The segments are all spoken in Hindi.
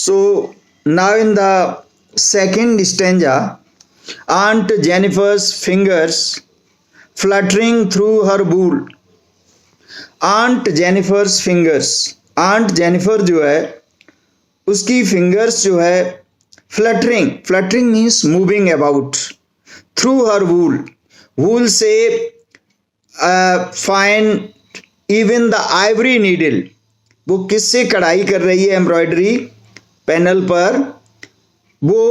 So now in the second stanza, Aunt Jennifer's fingers fluttering through her wool. Aunt Jennifer's fingers, Aunt Jennifer जो है उसकी फिंगर्स जो है fluttering means moving about through her wool से find even the ivory needle, वो किससे कढ़ाई कर रही है एम्ब्रॉयडरी पैनल पर, वो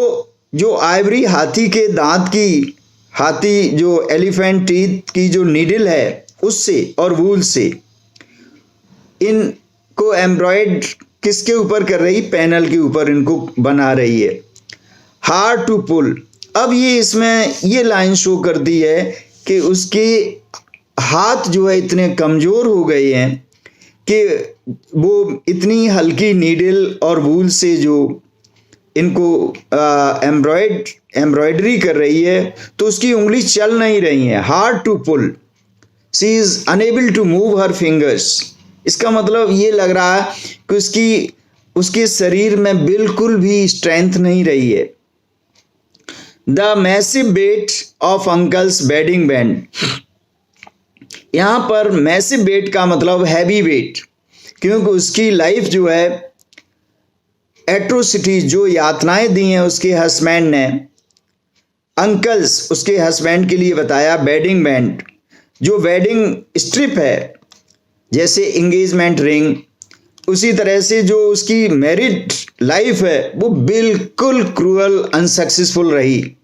जो आइवरी हाथी के दांत की, हाथी जो एलिफेंट टीथ की जो नीडल है उससे और वूल से इनको एम्ब्रॉयड किसके ऊपर कर रही, पैनल के ऊपर इनको बना रही है। हार्ड टू पुल, अब ये इसमें ये लाइन शो करती है कि उसके हाथ जो है इतने कमज़ोर हो गए हैं कि वो इतनी हल्की नीडल और वूल से जो इनको एम्ब्रॉयडरी कर रही है तो उसकी उंगली चल नहीं रही है। Hard to pull, she is unable to move her fingers, इसका मतलब ये लग रहा है कि उसके शरीर में बिल्कुल भी स्ट्रेंथ नहीं रही है। The massive weight of uncle's wedding band, यहाँ पर मैसिव वेट का मतलब हैवी वेट, क्योंकि उसकी लाइफ जो है एट्रोसिटी जो यातनाएं दी हैं उसके हस्बैंड ने, अंकल्स उसके हस्बैंड के लिए बताया बेडिंग बैंड, जो वेडिंग स्ट्रिप है जैसे इंगेजमेंट रिंग, उसी तरह से जो उसकी मैरिड लाइफ है वो बिल्कुल क्रूअल अनसक्सेसफुल रही,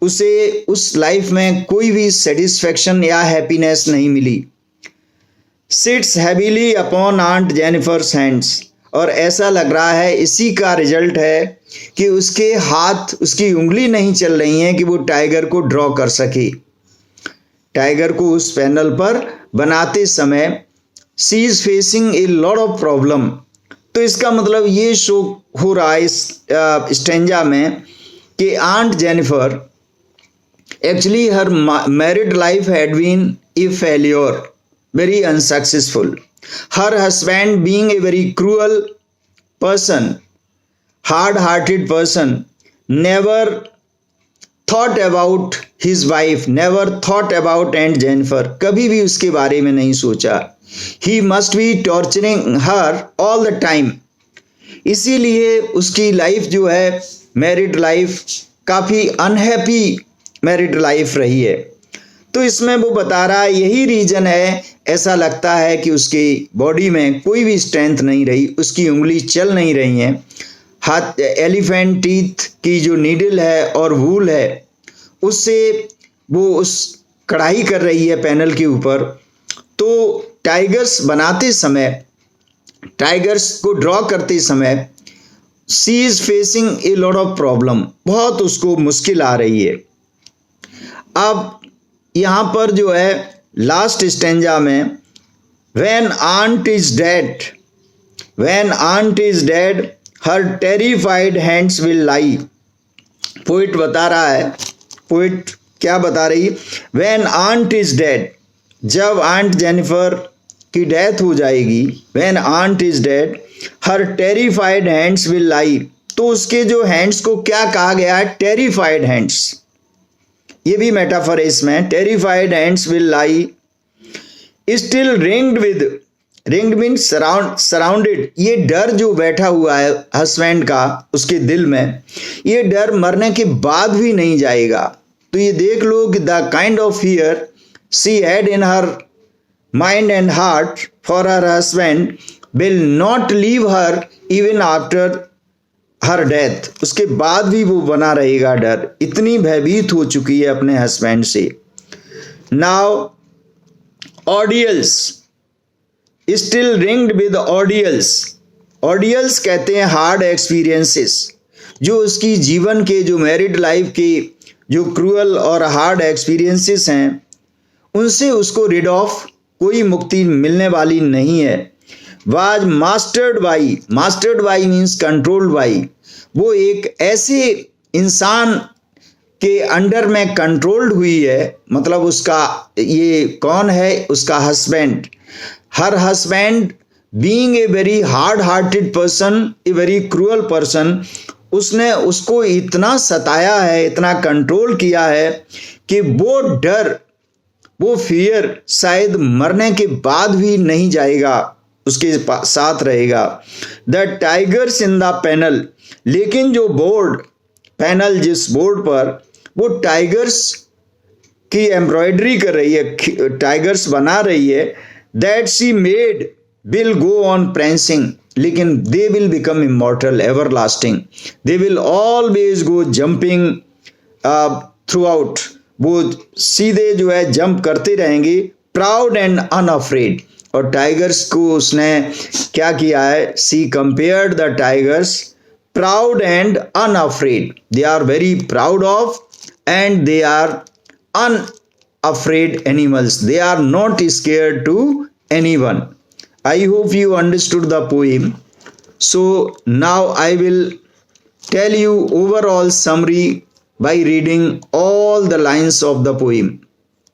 उसे उस लाइफ में कोई भी सेटिस्फेक्शन या हैप्पीनेस नहीं मिली। Sits heavily upon aunt Jennifer's hands, और ऐसा लग रहा है इसी का रिजल्ट है कि उसके हाथ, उसकी उंगली नहीं चल रही हैं कि वो टाइगर को ड्रॉ कर सके, टाइगर को उस पैनल पर बनाते समय। She is facing a lot of problem, तो इसका मतलब ये शो हो रहा है इस स्टेंजा में कि aunt Jennifer actually her married life had been a failure, very unsuccessful. Her husband being a very cruel person, hard-hearted person, never thought about his wife, never thought about Aunt Jennifer, कभी भी उसके बारे में नहीं सोचा। He must be torturing her all the time. इसीलिए उसकी लाइफ जो है मैरिड लाइफ काफ़ी अनहैप्पी मैरिड लाइफ रही है। तो इसमें वो बता रहा है यही रीज़न है, ऐसा लगता है कि उसकी बॉडी में कोई भी स्ट्रेंथ नहीं रही, उसकी उंगली चल नहीं रही हैं, हाथ एलिफेंट टीथ की जो नीडल है और वूल है उससे वो उस कढ़ाई कर रही है पैनल के ऊपर। तो टाइगर्स बनाते समय, टाइगर्स को ड्रॉ करते समय she is facing a lot of problem, बहुत उसको मुश्किल आ रही है। अब यहाँ पर जो है लास्ट स्टेंजा में when aunt is dead, when aunt is dead her terrified hands will lie, poet बता रहा है, पोइट क्या बता रही, व्हेन आंट इज डेड, जब आंट जेनिफर की डेथ हो जाएगी, when aunt is dead her terrified hands will lie, तो उसके जो हैंड्स को क्या कहा गया है, टेरिफाइड हैंड्स, ये भी मेटाफर है इसमें। Terrified hands will lie still ringed with, ringed means surrounded, ये डर जो बैठा हुआ है हस्बैंड का उसके दिल में, ये डर मरने के बाद भी नहीं जाएगा। तो ये देख लो कि the kind of fear she had in her mind and heart for her husband will not leave her even after her death, उसके बाद भी वो बना रहेगा डर, इतनी भयभीत हो चुकी है अपने हस्बैंड से। नाउ ऑडियल्स स्टिल रिंग्ड विद ऑडियल्स, ऑडियल्स कहते हैं हार्ड एक्सपीरियंसेस, जो उसकी जीवन के, जो मैरिड लाइफ के जो क्रूअल और हार्ड एक्सपीरियंसेस हैं उनसे उसको रिड ऑफ कोई मुक्ति मिलने वाली नहीं है। Was mastered by means controlled by, वो एक ऐसे इंसान के अंडर में कंट्रोल्ड हुई है, मतलब उसका ये कौन है, उसका husband, her husband being a very hard hearted person, a very cruel person, उसने उसको इतना सताया है, इतना कंट्रोल किया है कि वो डर, वो फियर शायद मरने के बाद भी नहीं जाएगा, उसके साथ रहेगा। The tigers in the panel, लेकिन जो बोर्ड, पैनल जिस बोर्ड पर वो टाइगर्स की एम्ब्रॉयडरी कर रही है, टाइगर्स बना रही है, that she made will go on prancing, लेकिन they will become immortal, ever lasting, they will always go jumping throughout, वो सीधे जो है जंप करते रहेंगे, प्राउड एंड अनअफ्रेड। और टाइगर्स को उसने क्या किया है, see compared the tigers proud and unafraid, they are very proud of and they are unafraid animals, they are not scared to anyone. I hope you understood the poem. So now I will tell you overall summary by reading all the lines of the poem.